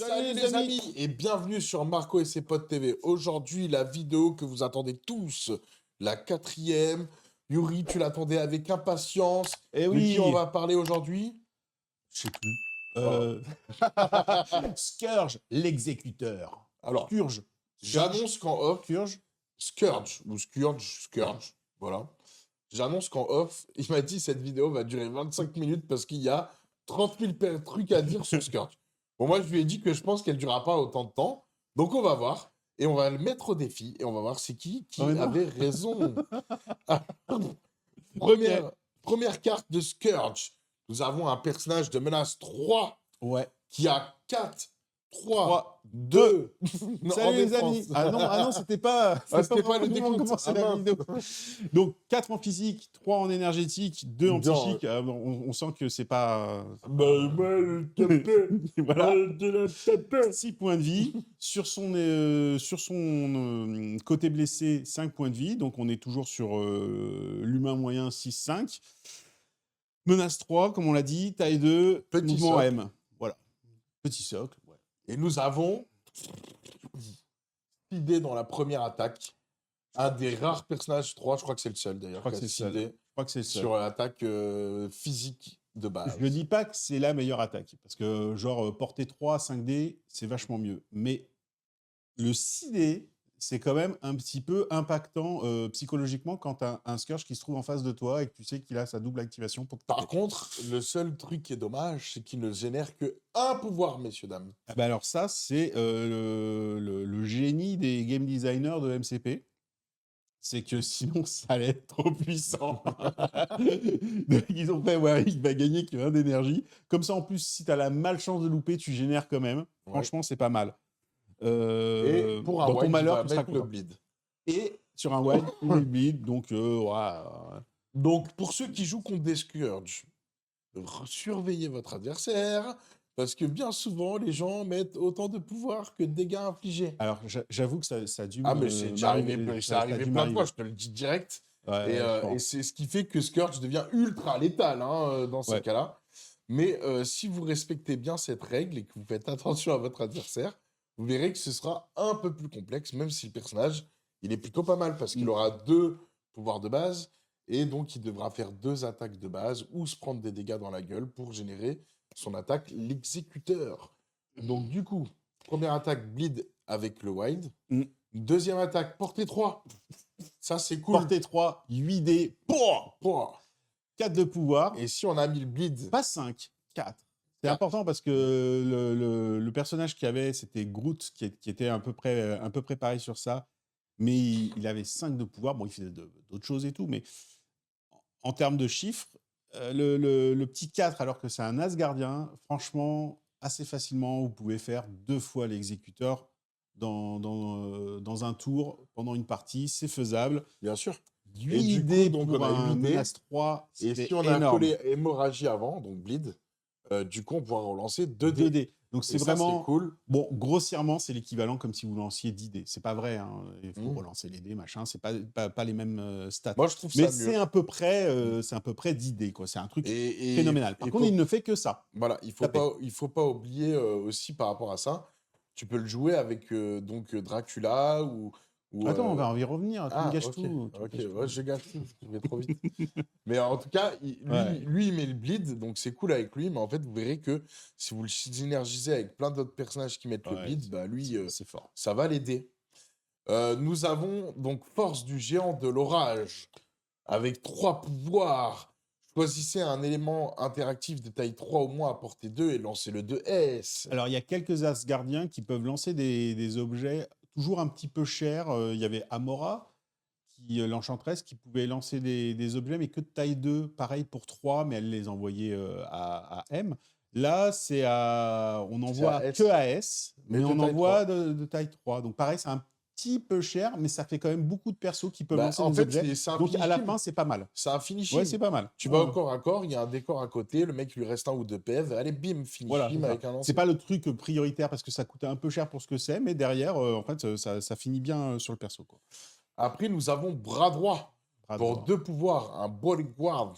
Salut les amis et bienvenue sur Marco et ses potes TV. Aujourd'hui, la vidéo que vous attendez tous, la 4e. Yuri, tu l'attendais avec impatience. Eh De qui on oui, va parler aujourd'hui? je sais plus. Oh. Scourge, l'exécuteur. Alors, Scourge. j'annonce qu'en off, Scourge. Scourge, ou Scourge, voilà. J'annonce qu'en off, il m'a dit cette vidéo va durer 25 minutes parce qu'il y a 30 000 trucs à dire sur Scourge. Bon, moi, je lui ai dit que je pense qu'elle ne durera pas autant de temps. Donc, on va voir. Et on va le mettre au défi. Et on va voir c'est qui avait raison. Première carte de Scourge. Nous avons un personnage de menace 3 Ouais. qui a 4, 3, 2. 2. Salut les amis. Ah non, c'était pas le décompte. décompte. Commencer la vidéo. Donc 4 en physique, 3 en énergétique, 2 en Bien. psychique. On sent que c'est pas. Voilà. 6 points de vie. Sur son côté blessé, 5 points de vie. Donc on est toujours sur l'humain moyen 6-5. Menace 3, comme on l'a dit. Taille 2, Petit mouvement socle. M. Voilà. Petit socle. Ouais. Et nous avons idée dans la première attaque. Un des rares personnages 3, je crois que c'est le seul d'ailleurs. Je crois que c'est le seul. Sur l'attaque physique de base. Je ne dis pas que c'est la meilleure attaque, parce que genre portée 3, 5D, c'est vachement mieux. Mais le 6D, c'est quand même un petit peu impactant psychologiquement quand tu as un Scourge qui se trouve en face de toi et que tu sais qu'il a sa double activation pour te Par taper. contre, le seul truc qui est dommage, c'est qu'il ne génère que un pouvoir, messieurs, dames. Ah bah alors ça, c'est le génie des game designers de MCP. C'est que sinon, ça allait être trop puissant. Donc, ils ont fait, ouais, il va gagner que 1 d'énergie. Comme ça, en plus, si tu as la malchance de louper, tu génères quand même. Ouais. Franchement, c'est pas mal. Et pour un dans ton wild, malheur, tu tu vas seras mettre le content. bleed. Et sur un wild, il est bleed. Donc, Donc, pour ceux qui jouent contre des Scourge, surveillez votre adversaire, parce que bien souvent, les gens mettent autant de pouvoir que de dégâts infligés. Alors, j'avoue que ça a dû Ah, mais c'est déjà arrivé, plein de fois, je te le dis direct. Ouais, Et c'est ce qui fait que Scourge devient ultra létal dans ces cas-là. Mais si vous respectez bien cette règle et que vous faites attention à votre adversaire, vous verrez que ce sera un peu plus complexe, même si le personnage, il est plutôt pas mal, parce qu'il aura 2 pouvoirs de base, et donc il devra faire 2 attaques de base, ou se prendre des dégâts dans la gueule pour générer son attaque, l'exécuteur. Donc du coup, première attaque, bleed avec le wild. Deuxième attaque, portée 3. Ça, c'est cool. Portée 3, 8D, 4 de pouvoir. Et si on a mis le bleed... Pas 5, 4. C'est important parce que le personnage qu'il y avait, c'était Groot, qui était un peu préparé sur ça. Mais il avait 5 de pouvoir. Bon, il faisait d'autres choses et tout. Mais en termes de chiffres, le petit 4, alors que c'est un Asgardien, franchement, assez facilement, vous pouvez faire 2 fois l'exécuteur dans un tour, pendant une partie. C'est faisable. Bien sûr. 8 dés donc pour un menace 3, et si on a collé hémorragie avant, donc bleed, du coup, on pourra relancer 2 dés. Donc c'est vraiment cool. Bon, grossièrement, c'est l'équivalent comme si vous lanciez 10 dés. C'est pas vrai, hein. Il faut relancer les dés, machin. C'est pas les mêmes stats. Moi, je trouve ça mieux. Mais c'est à peu près 10 dés, quoi. C'est un truc phénoménal. Par contre, il ne fait que ça. Voilà, il faut pas oublier aussi par rapport à ça. Tu peux le jouer avec donc Dracula ou Attends, on va y revenir. Tu me gâches tout. Ok, ouais, je gâche tout. Je vais trop vite. Mais en tout cas, lui, il met le bleed, donc c'est cool avec lui. Mais en fait, vous verrez que si vous le synergisez avec plein d'autres personnages qui mettent le bleed, bah lui, c'est fort. Ça va l'aider. Nous avons donc Force du géant de l'orage avec 3 pouvoirs. Choisissez un élément interactif de taille 3 au moins à portée 2 et lancez le 2S. Alors, il y a quelques Asgardiens qui peuvent lancer des objets toujours un petit peu chers. Il y avait Amora, l'enchanteresse, qui pouvait lancer des objets, mais que de taille 2. Pareil pour 3, mais elle les envoyait à M. Là, on envoie que à S, mais on envoie de taille 3. Donc pareil, c'est un petit peu cher, mais ça fait quand même beaucoup de persos qui peuvent lancer des objets. Donc à la fin, c'est pas mal. C'est un finishing. Ouais, c'est pas mal. Tu vas au corps à corps, il y a un décor à côté, le mec lui reste 1 ou 2 PV, allez bim, finishing avec un lancer. C'est pas le truc prioritaire parce que ça coûtait un peu cher pour ce que c'est, mais derrière, en fait, ça finit bien sur le perso, quoi. Après, nous avons bras droit. Pour 2 pouvoirs, un bodyguard.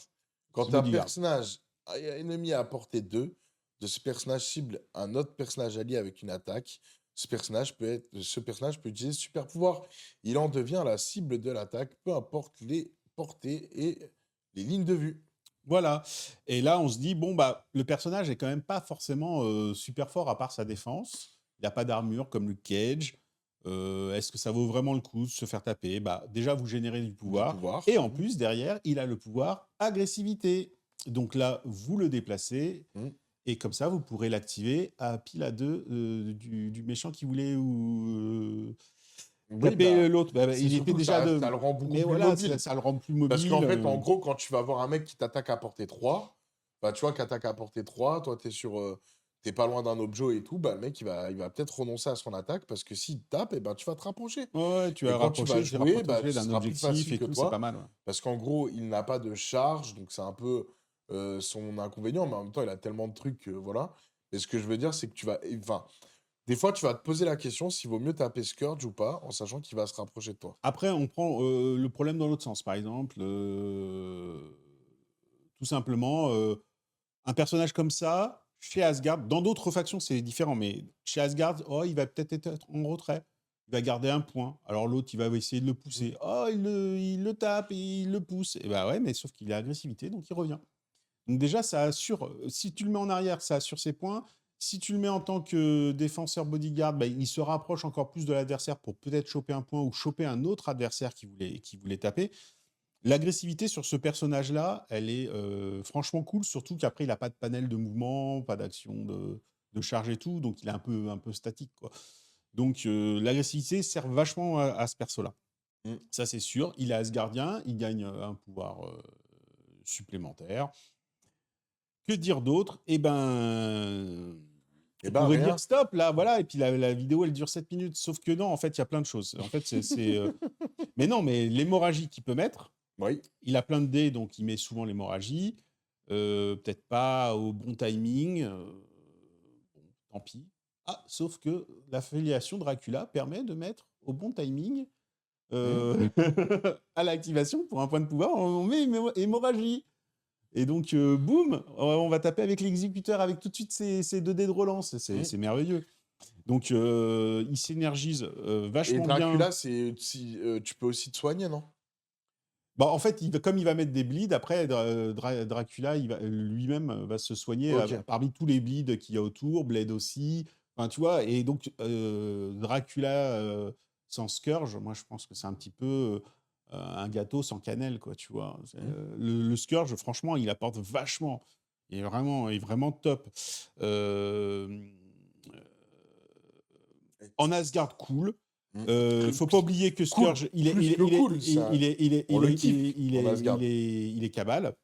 Quand un personnage ennemi à portée 2, de ce personnage cible un autre personnage allié avec une attaque, ce personnage peut utiliser ce super pouvoir. Il en devient la cible de l'attaque, peu importe les portées et les lignes de vue. Voilà. Et là, on se dit, bon, bah, le personnage est quand même pas forcément super fort à part sa défense. Il n'a pas d'armure comme Luke Cage. Est-ce que ça vaut vraiment le coup de se faire taper? Bah, déjà, vous générez du Du pouvoir. pouvoir. Et en plus, derrière, il a le pouvoir agressivité. Donc là, vous le déplacez. Mm. Et comme ça, vous pourrez l'activer à pile à deux du méchant qui voulait Oui, taper bah, l'autre. Bah, c'est il était surtout que déjà de. ça le rend beaucoup Mais plus voilà, ça, mobile. ça le rend plus Parce mobile. qu'en fait, en gros, quand tu vas avoir un mec qui t'attaque à portée 3, bah, tu vois, qui attaque à portée 3, toi, t'es pas loin d'un objet et tout, bah, le mec, il va peut-être renoncer à son attaque parce que s'il te tape, et ben, tu vas te rapprocher. Ouais, tu Et vas quand tu vas rapprocher, tu jouer, bah, rapprocher ce d'un sera plus objectif facile et que tout, c'est pas toi mal. Ouais. parce qu'en gros, il n'a pas de charge, donc c'est un peu son inconvénient, mais en même temps, il a tellement de trucs, voilà. Et ce que je veux dire, c'est que enfin, des fois, tu vas te poser la question s'il vaut mieux taper Scourge ou pas, en sachant qu'il va se rapprocher de toi. Après, on prend le problème dans l'autre sens. Par exemple, tout simplement, un personnage comme ça, chez Asgard, dans d'autres factions, c'est différent, mais chez Asgard, oh, il va peut-être être en retrait. Il va garder un point. Alors l'autre, il va essayer de le Mm. pousser. Oh, il le tape et il le pousse. Et bah ouais, mais sauf qu'il a agressivité, donc il revient. Donc déjà, ça assure, si tu le mets en arrière, ça assure ses points. Si tu le mets en tant que défenseur bodyguard, bah, il se rapproche encore plus de l'adversaire pour peut-être choper un point ou choper un autre adversaire qui voulait taper. L'agressivité sur ce personnage-là, elle est franchement cool, surtout qu'après, il n'a pas de panel de mouvement, pas d'action de charge et tout, donc il est un peu statique, quoi. Donc l'agressivité sert vachement à ce perso-là. Mm. Ça, c'est sûr. Il est Asgardien, il gagne un pouvoir supplémentaire. Que dire d'autre? Eh ben, Eh on ben, pourrait rien. dire stop là, voilà, et puis la vidéo elle dure 7 minutes. Sauf que non, en fait, il y a plein de choses. En fait, mais non, mais l'hémorragie qu'il peut mettre, Oui. il a plein de dés, donc il met souvent l'hémorragie. Peut-être pas au bon timing. Bon, tant pis. Ah, sauf que l'affiliation Dracula permet de mettre au bon timing Mm. à l'activation pour un point de pouvoir, on met hémorragie. Et donc, boum, on va taper avec l'exécuteur avec tout de suite ces 2 dés de relance. Mm. C'est merveilleux. Donc, il s'énergise Et vachement bien. Dracula, tu peux aussi te soigner, non? Bah, en fait, comme il va mettre des bleeds, après, Dracula, lui-même va se soigner Ok. parmi tous les bleeds qu'il y a autour, Blade aussi. Enfin, tu vois, et donc, Dracula sans Scourge, moi, je pense que c'est un petit peu un gâteau sans cannelle, quoi, tu vois. Mm. Le Scourge, franchement, il apporte vachement. Il est vraiment top. Euh, En Asgard, cool. Mm. Faut pas oublier que Cool. Scourge, il est, Plus il est, que il est, cool, il est, il est, on il le est, kiffe il en est, Asgard. il est, il est Cabal,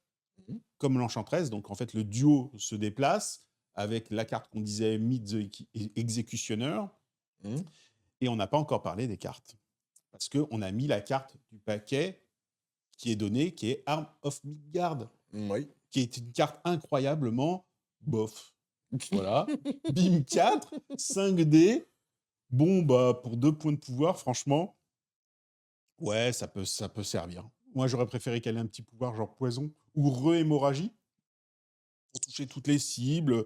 Mm. comme l'Enchantresse. Donc, en fait, le duo se déplace avec la carte qu'on disait Meet the Executioner. Mm. Et on n'a pas encore parlé des cartes. Parce qu'on a mis la carte du paquet qui est donnée, qui est Arm of Midgard, Oui. qui est une carte incroyablement bof. Voilà. Bim 4, 5D. Bon, bah, pour 2 points de pouvoir, franchement, ouais, ça peut servir. Moi, j'aurais préféré qu'elle ait un petit pouvoir genre poison ou re-hémorragie pour toucher toutes les cibles.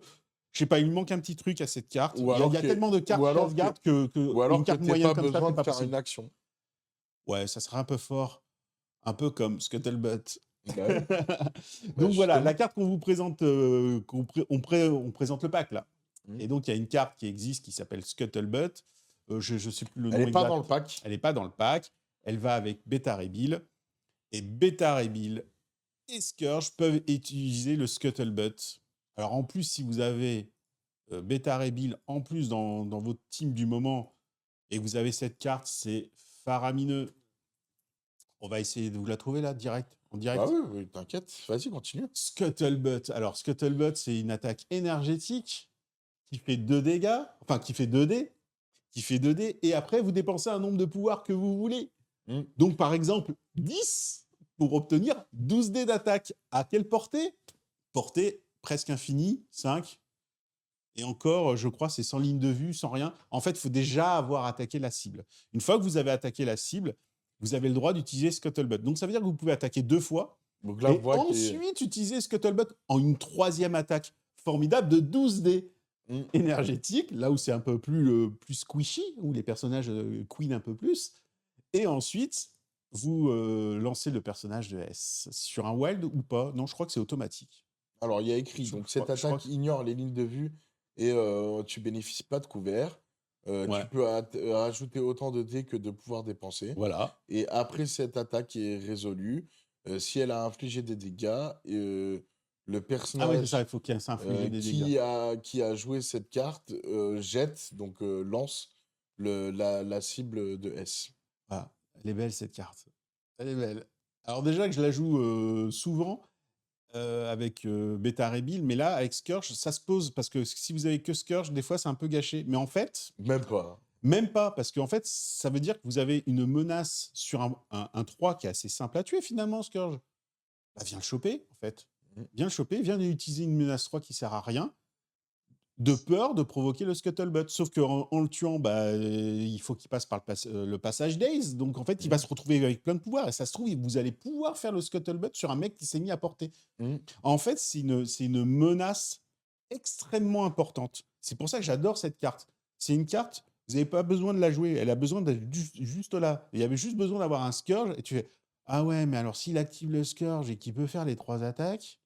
Je sais pas, il lui manque un petit truc à cette carte. Ou Il y alors a que, tellement de ou cartes chez alors que, Asgard que ou une alors que carte t'aies moyenne pas comme ça, besoin c'est de pas faire possible. une action. Ouais, ça serait un peu fort. Un peu comme Scuttlebutt. Bah oui. Bah Donc voilà, la justement. carte qu'on vous présente, on présente le pack là. Mm. Et donc il y a une carte qui existe qui s'appelle Scuttlebutt. Je ne sais plus le Elle nom est pas dans le exact. pack. Elle n'est pas dans le pack. Elle va avec Beta Ray Bill. Et Beta Ray Bill et Scourge peuvent utiliser le Scuttlebutt. Alors en plus, si vous avez Beta Ray Bill en plus dans votre team du moment et que vous avez cette carte, c'est faramineux. On va essayer de vous la trouver là, en Bah direct. oui, oui, t'inquiète. Vas-y, continue. Scuttlebutt. Alors, Scuttlebutt, c'est une attaque énergétique qui fait 2 dégâts, enfin qui fait 2 dés, et après, vous dépensez un nombre de pouvoirs que vous voulez. Mm. Donc, par exemple, 10 pour obtenir 12 dés d'attaque. À quelle portée? Portée presque infinie, 5. Et encore, je crois, c'est sans ligne de vue, sans rien. En fait, il faut déjà avoir attaqué la cible. Une fois que vous avez attaqué la cible, vous avez le droit d'utiliser Scuttlebutt. Donc, ça veut dire que vous pouvez attaquer 2 fois Donc là, on et voit qu'il est... ensuite utiliser Scuttlebutt en une 3e attaque. formidable de 12 dés Mm. énergétiques, là où c'est un peu plus squishy, où les personnages queen un peu plus. Et ensuite, vous lancez le personnage de S. Sur un wild ou pas? Non, je crois que c'est automatique. Alors, il y a écrit, Je donc crois, cette je crois attaque que... ignore les lignes de vue et tu bénéficies pas de couvert. Tu Ouais, peux rajouter autant de dés que de pouvoir dépenser. voilà. Et après cette attaque est résolue, si elle a infligé des dégâts, le Ah ouais, c'est ça, il personnage faut qu'il s'infliger des dégâts. qui a joué cette carte jette, donc lance la cible de S. Ah, elle est belle cette carte. Elle est belle. Alors déjà que je la joue souvent avec Beta Rebuild, mais là, avec Scourge, ça se pose, parce que si vous avez que Scourge, des fois, c'est un peu gâché. Mais en fait, Même pas. même pas, parce qu'en fait, ça veut dire que vous avez une menace sur un 3 qui est assez simple à tuer finalement, Scourge. Bah, viens le choper, en fait. Mm. Viens le choper, viens utiliser une menace 3 qui sert à rien, de peur de provoquer le Scuttlebutt. Sauf qu'en en le tuant, bah, il faut qu'il passe par le passage d'Ace. Donc en fait, il va se retrouver avec plein de pouvoirs. Et ça se trouve, vous allez pouvoir faire le Scuttlebutt sur un mec qui s'est mis à portée. Mm. En fait, c'est une menace extrêmement importante. C'est pour ça que j'adore cette carte. C'est une carte, vous n'avez pas besoin de la jouer. Elle a besoin d'être juste là. Il y avait juste besoin d'avoir un Scourge. Et tu fais, ah ouais, mais alors s'il active le Scourge et qu'il peut faire les 3 attaques,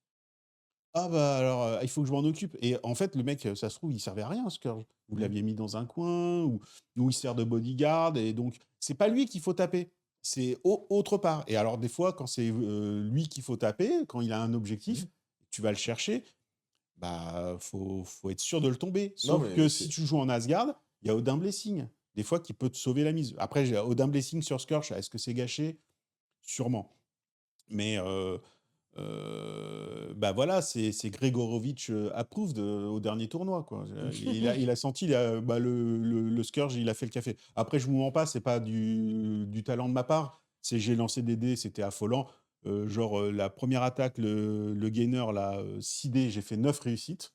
ah bah alors il faut que je m'en occupe. Et en fait, le mec, ça se trouve, il servait à rien, Scourge. Vous Mm. l'aviez mis dans un coin, ou il sert de bodyguard. Et donc, c'est pas lui qu'il faut taper. C'est autre part. Et alors, des fois, quand c'est lui qu'il faut taper, quand il a un objectif, Mm. tu vas le chercher, bah, faut être sûr de le tomber. Non, Sauf mais que si c'est. tu joues en Asgard, il y a Odin Blessing, des fois, qui peut te sauver la mise. Après, j'ai Odin Blessing sur Scourge, est-ce que c'est gâché? Sûrement. Mais bah voilà, c'est Gregorovitch approved au dernier tournoi, quoi. Il a senti bah, le Scourge, il a fait le café. Après, je vous mens pas, c'est pas du talent de ma part. C'est j'ai lancé des dés, c'était affolant. Genre, la première attaque, le gainer, là, 6 dés, j'ai fait 9 réussites.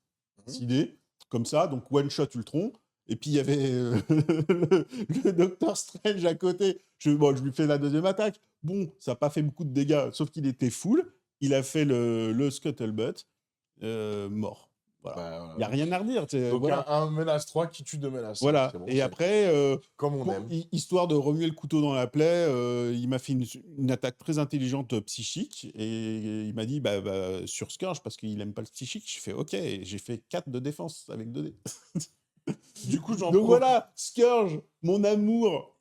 Mhm. 6 dés, comme ça, donc one shot Ultron. Et puis il y avait le Docteur Strange à côté. Bon, je lui fais la deuxième attaque. Bon, ça n'a pas fait beaucoup de dégâts, sauf qu'il était full. Il a fait le scuttlebutt, mort. Voilà. Bah, Il n'y a rien à redire. donc Voilà. un menace 3 qui tue 2 menaces 5. Voilà. C'est bon, Et c'est après, comme on aime. histoire de remuer le couteau dans la plaie, il m'a fait une attaque très intelligente psychique. Et il m'a dit, bah, sur Scourge, parce qu'il n'aime pas le psychique. Je fais, OK. Et j'ai fait 4 de défense avec 2 dés. Du coup, Donc voilà, Scourge, mon amour.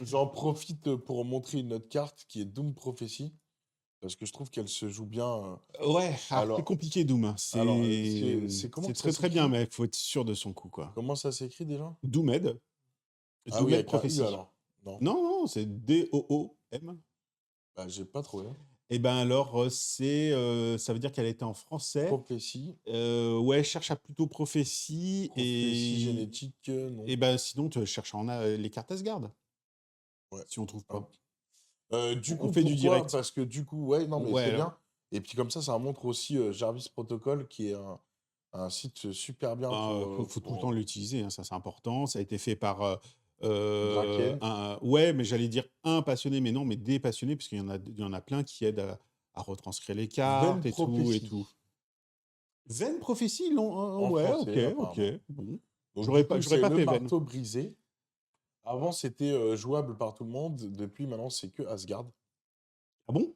j'en profite pour montrer une autre carte qui est Doom Prophecy. Parce que je trouve qu'elle se joue bien. Ouais, c'est Alors, compliqué, Doom, hein. c'est comment C'est que ça très très bien, s'écrit? mais il faut être sûr de son coup, quoi. Comment ça s'écrit déjà? Doomed, Ah oui, Doomed avec un U Prophecy. alors. Non, Non, non, c'est D-O-O-M. bah, j'ai pas trouvé. Et ben alors, ça veut dire qu'elle était en français. Prophétie. Ouais, cherche à plutôt prophétie Prophétie génétique, non. et ben sinon tu cherches les cartes Asgard Ouais. si on trouve pas. Hop. Du On coup, fait du pourquoi? direct. Parce que du coup, ouais, non, mais Ouais, c'est alors. bien. Et puis comme ça montre aussi Jarvis Protocol, qui est un site super bien Faut tout le temps pour l'utiliser, hein, ça c'est important. Ça a été fait par Draken. ouais, mais j'allais dire un passionné, mais non, mais des passionnés, parce il y en a plein qui aident à retranscrire les Veine cartes et tout et tout. Prophétie, Veine prophétie, non, en ouais, ok, français, ok. apparemment. Bon. Donc du coup, J'aurais c'est pas le fait Veine. marteau brisé. Avant, c'était jouable par tout le monde. Depuis, maintenant, c'est que Asgard. Ah bon?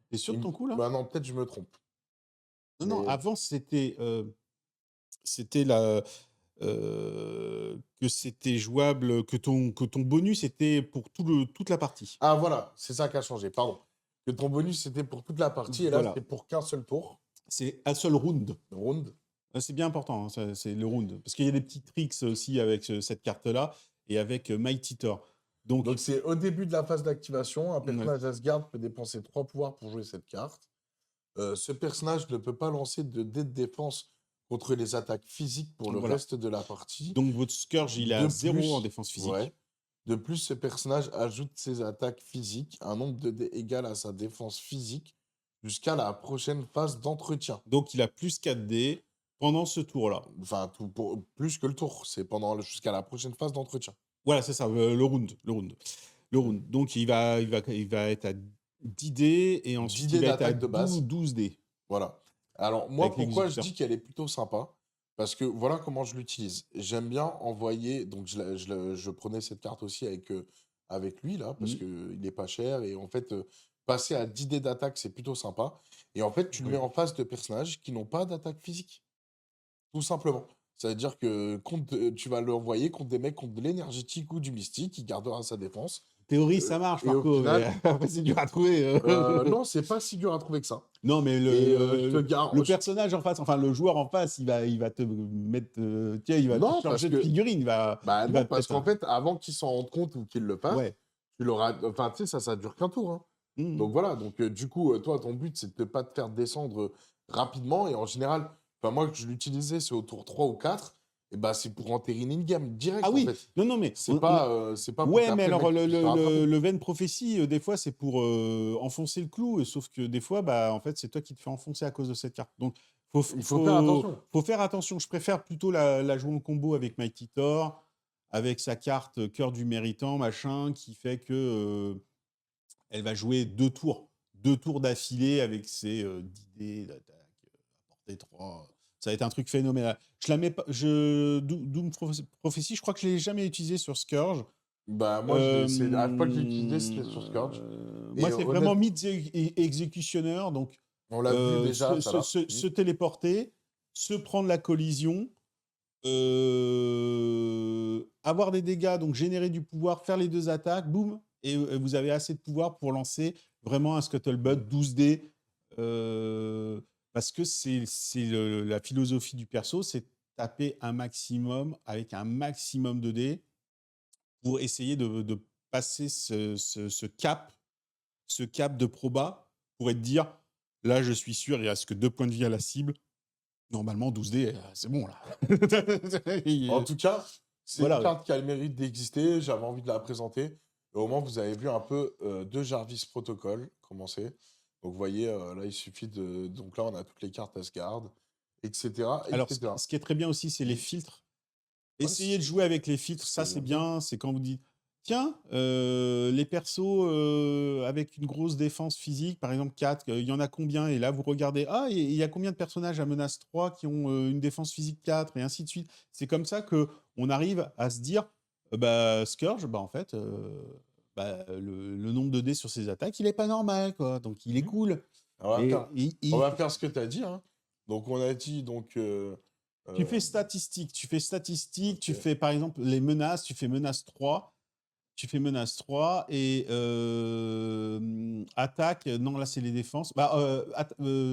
T'es sûr de ton coup là? Bah non, peut-être je me trompe. Non, non, Mais avant c'était la que c'était jouable, que ton bonus était pour toute la partie. ah voilà, c'est ça qui a changé. Pardon. Que ton bonus c'était pour toute la partie et là Voilà, c'est pour qu'un seul tour. c'est un seul round. Round. C'est bien important, hein, c'est le round. Parce qu'il y a des petits tricks aussi avec cette carte-là et avec Mighty Thor. Donc, Donc c'est au début de la phase d'activation, un ouais, personnage Asgard peut dépenser 3 pouvoirs pour jouer cette carte. Ce personnage ne peut pas lancer de dés de défense contre les attaques physiques pour le voilà. reste de la partie. Donc votre Scourge, il est De à 0 en plus, défense physique. ouais. De plus, ce personnage ajoute ses attaques physiques un nombre de dés égal à sa défense physique jusqu'à la prochaine phase d'entretien. Donc il a plus 4 dés pendant ce tour-là. Enfin, plus que le tour, c'est jusqu'à la prochaine phase d'entretien. Voilà, c'est ça, le round. Le round. Donc il va être à 10 dés et 10 ensuite dés il va être à d'attaque de base. 12 dés Voilà. Alors, moi, avec pourquoi je l'exécuteur. dis qu'elle est plutôt sympa? Parce que voilà comment je l'utilise. J'aime bien envoyer, donc je prenais cette carte aussi avec lui, là, parce Mmh. qu'il est pas cher. Et en fait, passer à 10 dés d'attaque, c'est plutôt sympa. Et en fait, tu le mets Oui. en face de personnages qui n'ont pas d'attaque physique, tout simplement. Ça veut dire que tu vas l'envoyer contre des mecs qui ont de l'énergétique ou du mystique, qui gardera sa défense. Théorie, ça marche, Et au Marco, mais final, après, c'est dur à trouver. non, c'est pas si dur à trouver que ça. Non, mais Et je te le garantis. personnage en face, enfin le joueur en face, il va te mettre, tiens, il va te Non, parce changer de que figurine, bah il non, va parce peut-être, qu'en fait, avant qu'il s'en rende compte ou qu'il le fasse, ouais. tu l'auras. Enfin, tu sais, ça dure qu'un tour, hein. Mmh. Donc voilà, donc du coup, toi, ton but, c'est de ne pas te faire descendre rapidement. Et en général, enfin, moi, que je l'utilisais, c'est au tour 3 ou 4. Et bah, c'est pour entériner une gamme Ah direct, en oui, fait. non, non, mais C'est pas pour ouais, mais qu'après le alors mec puisse te rattraper. le Vaine Prophétie, des fois, c'est pour enfoncer le clou, sauf que des fois, bah, en fait, c'est toi qui te fais enfoncer à cause de cette carte. Donc, Il faut faire attention. faut faire attention. Je préfère plutôt la jouer en combo avec Mighty Thor, avec sa carte Cœur du Méritant, machin, qui fait que elle va jouer 2 tours d'affilée avec ses 10 dés d'attaque, à portée 3. Ça va être un truc phénoménal. Je la mets pas, Prophecy, je crois que je l'ai jamais utilisé sur Scourge. Bah, moi, c'est à fois que j'ai utilisé, c'était sur Scourge. Moi, Et c'est vraiment honnêtement, Myth Executioner, donc on l'a vu déjà, ça va. se téléporter, se prendre la collision, avoir des dégâts, donc générer du pouvoir, faire les 2 attaques, boum, et vous avez assez de pouvoir pour lancer vraiment un Scuttlebutt 12 dés. Parce que c'est la philosophie du perso, c'est taper un maximum avec un maximum de dés pour essayer de passer ce cap de proba pour être dire là, je suis sûr, il reste que 2 points de vie à la cible. Normalement, 12 dés, c'est bon là. En tout cas, c'est une Voilà, ouais. carte qui a le mérite d'exister. J'avais envie de la présenter. Et au moins, vous avez vu un peu de Jarvis Protocol commencer. Donc, vous voyez, là, il suffit de. Donc, là, on a toutes les cartes Asgard, etc. Alors, etc. ce qui est très bien aussi, c'est les filtres. Ouais, Essayez de jouer avec les filtres, ce que ça je c'est viens de dire. bien. C'est quand vous dites, tiens, les persos avec une grosse défense physique, par exemple 4, il y en a combien? Et là, vous regardez, ah, il y a combien de personnages à menace 3 qui ont une défense physique 4 et ainsi de suite. C'est comme ça que on arrive à se dire, bah, Scourge, bah, en fait, bah, le nombre de dés sur ses attaques, il est pas normal, quoi. Donc, il est Mhm. cool. On va Et faire, on va faire ce que tu as dit, hein. Donc, on a dit, donc. tu Euh, fais statistique, tu ok. fais par exemple les menaces, tu fais menace 3. Tu fais menace 3 et attaque, non, là, c'est les défenses. Bah,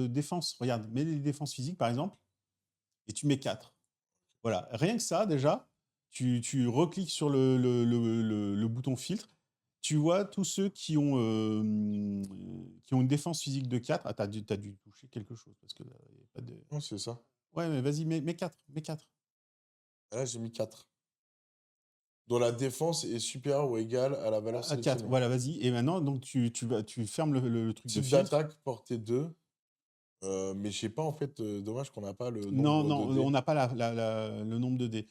défense, regarde, mets les défenses physiques, par exemple, et tu mets 4. Voilà, rien que ça, déjà, tu recliques sur le bouton filtre, tu vois tous ceux qui ont une défense physique de 4. Ah, t'as dû toucher quelque chose, parce que là, y a pas de... Non, c'est ça. Ouais, mais vas-y, mets 4, mets 4. Là, j'ai mis 4. Dont la défense est supérieure ou égale à la valeur À 4, sélectionnée. voilà, vas-y. Et maintenant, donc, tu fermes le truc de Type filtre. d'attaque, portée 2. Mais je sais pas, en fait, dommage qu'on n'a pas le Non, nombre non, de on dés. n'a pas le nombre de dés.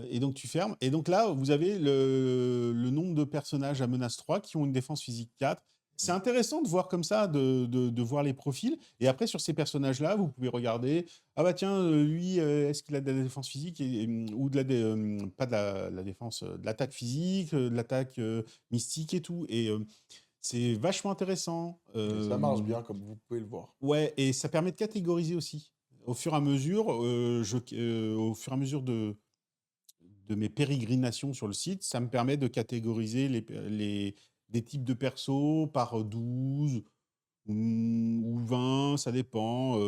Et donc tu fermes. Et donc là, vous avez le nombre de personnages à menace 3 qui ont une défense physique 4. C'est intéressant de voir comme ça, de voir les profils. Et après, sur ces personnages-là, vous pouvez regarder, ah bah tiens, lui, est-ce qu'il a de la défense physique ou de pas de la défense, de l'attaque physique, de l'attaque mystique et tout. Et c'est vachement intéressant. Et ça marche bien, comme vous pouvez le voir. Ouais, et ça permet de catégoriser aussi. Au fur et à mesure, au fur et à mesure de mes pérégrinations sur le site, ça me permet de catégoriser des types de persos par 12 ou 20, ça dépend.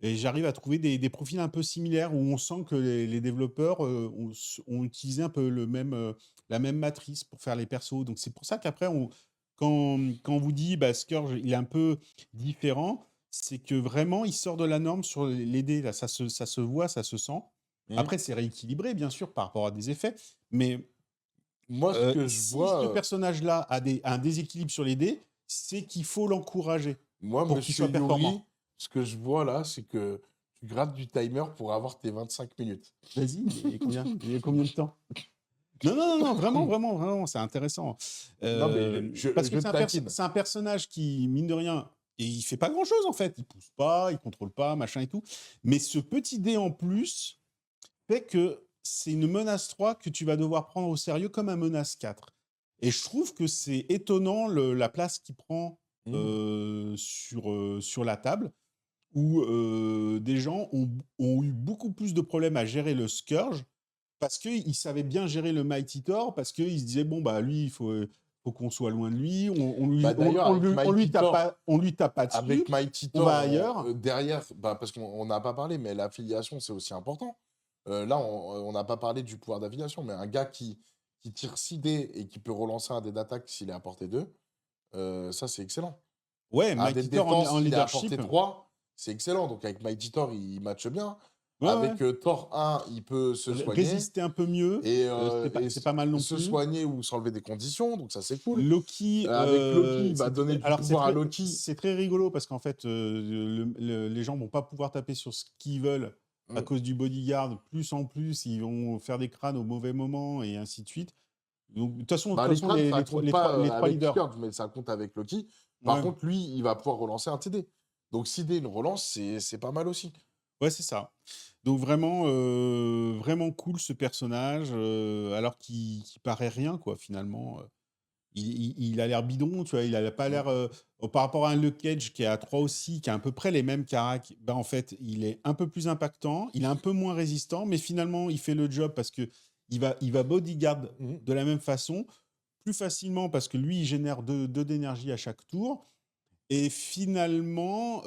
Et j'arrive à trouver des profils un peu similaires où on sent que les développeurs ont utilisé un peu la même matrice pour faire les persos. Donc c'est pour ça qu'après, quand on vous dit bah, Scourge, il est un peu différent, c'est que vraiment, il sort de la norme sur les dés. Là, ça se voit, ça se sent. Mhm. Après, c'est rééquilibré, bien sûr, par rapport à des effets. Mais Moi, ce que je si ce vois, personnage-là a un déséquilibre sur les dés, c'est qu'il faut l'encourager moi, pour qu'il monsieur soit Yuri, performant. ce que je vois là, c'est que tu grattes du timer pour avoir tes 25 minutes. Vas-y, il y a combien? Il y a combien de temps? Non, non, non, non, vraiment, vraiment, vraiment, c'est intéressant. Non, mais je, Parce que je te taquine. c'est un personnage qui, mine de rien, Et il fait pas grand-chose, en fait. Il pousse pas, il contrôle pas, machin et tout. Mais ce petit dé en plus fait que c'est une menace 3 que tu vas devoir prendre au sérieux comme un menace 4. Et je trouve que c'est étonnant la place qu'il prend Mmh. sur la table, où des gens ont eu beaucoup plus de problèmes à gérer le Scourge parce qu'ils savaient bien gérer le Mighty Thor, parce qu'ils se disaient, bon, bah lui, faut qu'on soit loin de lui, Bah, d'ailleurs, avec Mighty Thor, on lui tape pas dessus, avec Mighty on va Thor ailleurs. derrière, bah, parce qu'on n'a pas parlé, mais l'affiliation, c'est aussi important. Là, on n'a pas parlé du pouvoir d'affiliation, mais un gars qui tire 6 dés et qui peut relancer un dé d'attaque s'il est à portée 2, ça, c'est excellent. Ouais, Un dé Mighty de Thor défense en s'il est à leadership. portée 3, c'est excellent. Donc, avec Mighty Thor, il matche bien. Ouais, ouais. Avec Thor 1, il peut se soigner Résister un peu mieux, et, c'est pas mal non se plus. soigner ou s'enlever des conditions. Donc, ça, c'est cool. Loki, Avec Loki, il va donner du alors pouvoir à Loki. c'est très rigolo parce qu'en fait, les gens vont pas pouvoir taper sur ce qu'ils veulent à Mm. cause du bodyguard. Plus en plus, ils vont faire des crânes au mauvais moment et ainsi de suite. Donc, de toute façon, Bah, les crânes, ça compte pas les trois avec leaders. Scourge, mais ça compte avec Loki. Par Ouais, contre, lui, il va pouvoir relancer un TD. Donc, si dé une relance, c'est pas mal aussi. ouais, c'est ça. Donc vraiment, vraiment cool ce personnage, alors qu'il paraît rien quoi finalement. Il a l'air bidon, tu vois? Il a pas Mm. l'air, par rapport à un Luke Cage qui est à 3 aussi, qui a à peu près les mêmes caracs, bah, en fait, il est un peu plus impactant, il est un peu moins résistant, mais finalement, il fait le job parce qu'il va bodyguard Mm. de la même façon, plus facilement parce que lui, il génère 2 d'énergie à chaque tour et finalement,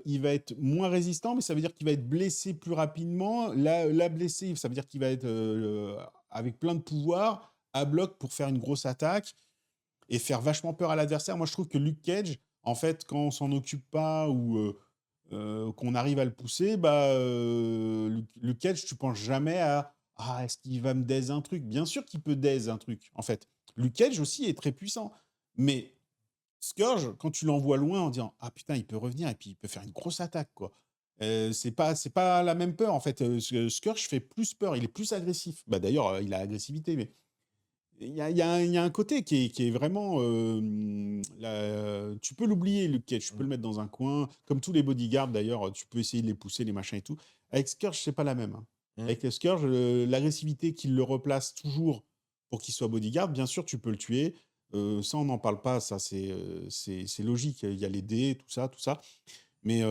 il va être moins résistant, mais ça veut dire qu'il va être blessé plus rapidement. Là, blessé, ça veut dire qu'il va être, avec plein de pouvoirs, à bloc pour faire une grosse attaque et faire vachement peur à l'adversaire. Moi, je trouve que Luke Cage, en fait, quand on s'en occupe pas ou qu'on arrive à le pousser, bah, Luke Cage, tu penses jamais à ah, est-ce qu'il va me daze un truc? Bien sûr qu'il peut daze un truc, en fait. Luke Cage aussi est très puissant, mais Scourge, quand tu l'envoies loin en disant ah putain, il peut revenir et puis il peut faire une grosse attaque, quoi. C'est pas la même peur, en fait. Scourge fait plus peur, il est plus agressif. Bah, d'ailleurs, il a agressivité, mais il y a un côté qui est vraiment, tu peux l'oublier, Luke Cage, tu peux Mm. le mettre dans un coin, comme tous les bodyguards d'ailleurs, tu peux essayer de les pousser, les machins et tout. Avec Scourge, c'est pas la même, hein. Mm. Avec Scourge, l'agressivité qui le replace toujours pour qu'il soit bodyguard, bien sûr, tu peux le tuer. Ça, on n'en parle pas, ça, c'est logique. Il y a les dés, tout ça, tout ça. Mais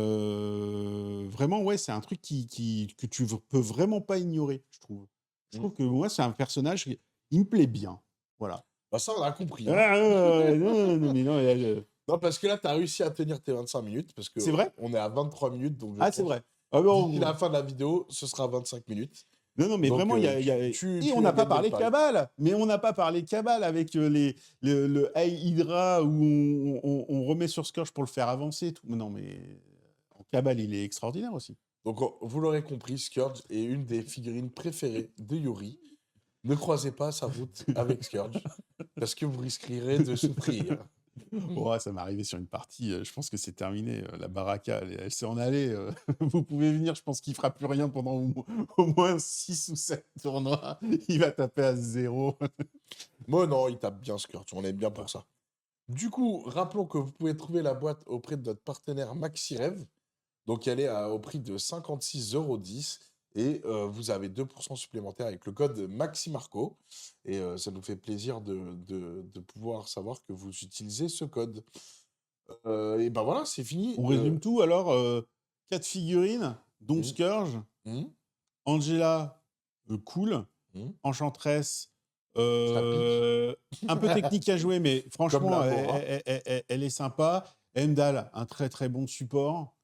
vraiment, ouais, c'est un truc que tu peux vraiment pas ignorer, je trouve. Je Mm. trouve que moi, c'est un personnage, il me plaît bien. Voilà. Bah, ça, on a compris, hein. Ah, non, non, mais non, Non, parce que là, tu as réussi à tenir tes 25 minutes, parce c'est vrai? qu'on est à 23 minutes, donc je Ah, c'est pense, vrai. Ah d'ici bon, la fin de la vidéo, ce sera 25 minutes. non, non, mais Donc, vraiment, et on tu n'a as pas gagné le parlé pari. Cabal, mais on n'a pas parlé Cabal avec le Hey Hydra où on remet sur Scourge pour le faire avancer et tout. Non, mais Cabal, il est extraordinaire aussi. Donc, vous l'aurez compris, Scourge est une des figurines préférées de Yuri. Ne croisez pas sa route avec Scourge, parce que vous risquerez de souffrir. Oh, ça m'est arrivé sur une partie, je pense que c'est terminé, la baraka, elle s'est en allée, vous pouvez venir, je pense qu'il fera plus rien pendant au moins 6 ou 7 tournois. Il va taper à 0. Moi, non, il tape bien Scourge, on est bien Ouais. pour ça. Du coup, rappelons que vous pouvez trouver la boîte auprès de notre partenaire MaxiRev. Donc, elle est au prix de 56,10 € et vous avez 2% supplémentaires avec le code MaxiMarco. Et ça nous fait plaisir de pouvoir savoir que vous utilisez ce code. Et ben voilà, c'est fini. On résume tout alors, 4 figurines, dont Mmh, Scourge, mmh, Angela, cool, mmh. Enchantress, Ça pique. un peu technique à jouer, mais Comme franchement, la Mora. elle est sympa. Heimdall, un très, très bon support.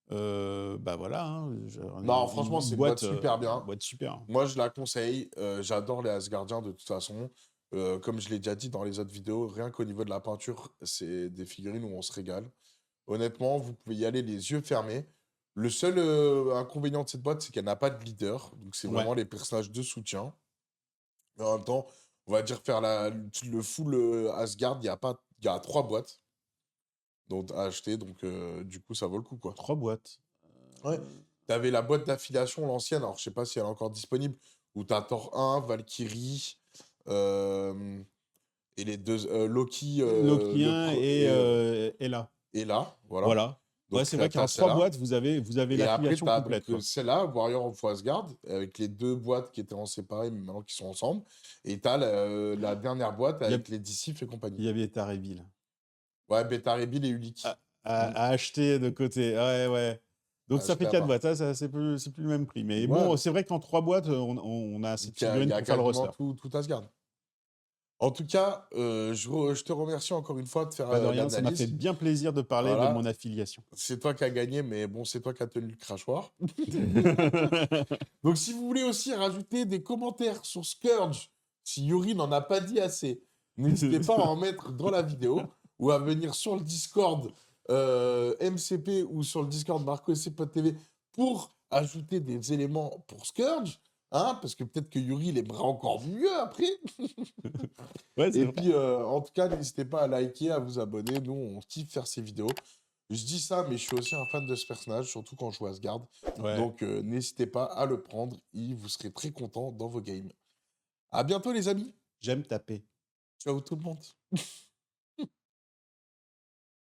Bah, voilà, hein, on est Non, franchement, c'est une boîte super une bien. boîte super. Moi, je la conseille. J'adore les Asgardiens de toute façon. Comme je l'ai déjà dit dans les autres vidéos, rien qu'au niveau de la peinture, c'est des figurines où on se régale. Honnêtement, vous pouvez y aller les yeux fermés. Le seul inconvénient de cette boîte, c'est qu'elle n'a pas de leader. Donc, c'est Ouais. vraiment les personnages de soutien. Mais en même temps, on va dire faire le full Asgard, il y a 3 boîtes donc, à acheter. Donc, du coup, ça vaut le coup, quoi. 3 boîtes. Ouais. Tu avais la boîte d'affiliation, l'ancienne. Alors, je sais pas si elle est encore disponible. Où tu as Thor 1, Valkyrie, euh, et les deux Loki, Loki 1 et et Ella. et là, voilà. Voilà. Ouais, Donc, c'est vrai tu qu'en as 3 celle-là. boîtes, vous avez Et après, l'affiliation tu as complète, quoi. celle-là, Warrior of Asgard, avec les 2 boîtes qui étaient en séparé, mais maintenant qui sont ensemble. Et tu as la dernière boîte Il y a avec les Dissif et compagnie. il y avait ta Reveal Ouais, Beta Rebuild et Ulik. à acheter de côté. Ouais, ouais. Donc À ça fait acheter à 4 part. boîtes, c'est plus le même prix. Mais Ouais, bon, c'est vrai qu'en 3 boîtes, on a cette il y figurine a pour faire le quasiment roster. tout Asgard. En tout cas, je te remercie encore une fois de faire Pas de rien, ça m'a fait l'analyse. bien plaisir de parler de mon Voilà, affiliation. c'est toi qui as gagné, mais bon, c'est toi qui as tenu le crachoir. Donc, si vous voulez aussi rajouter des commentaires sur Scourge, si Yuri n'en a pas dit assez, n'hésitez pas à en mettre dans la vidéo ou à venir sur le Discord MCP ou sur le Discord Marco SC Pod TV pour ajouter des éléments pour Scourge. Hein, parce que peut-être que Yuri l'aimera encore mieux après. Ouais, c'est Et vrai. puis, en tout cas, n'hésitez pas à liker, à vous abonner. Nous, on kiffe faire ces vidéos. Je dis ça, mais je suis aussi un fan de ce personnage, surtout quand je joue Asgard. Ouais. Donc, n'hésitez pas à le prendre et vous serez très content dans vos games. À bientôt, les amis. J'aime taper. Ciao tout le monde.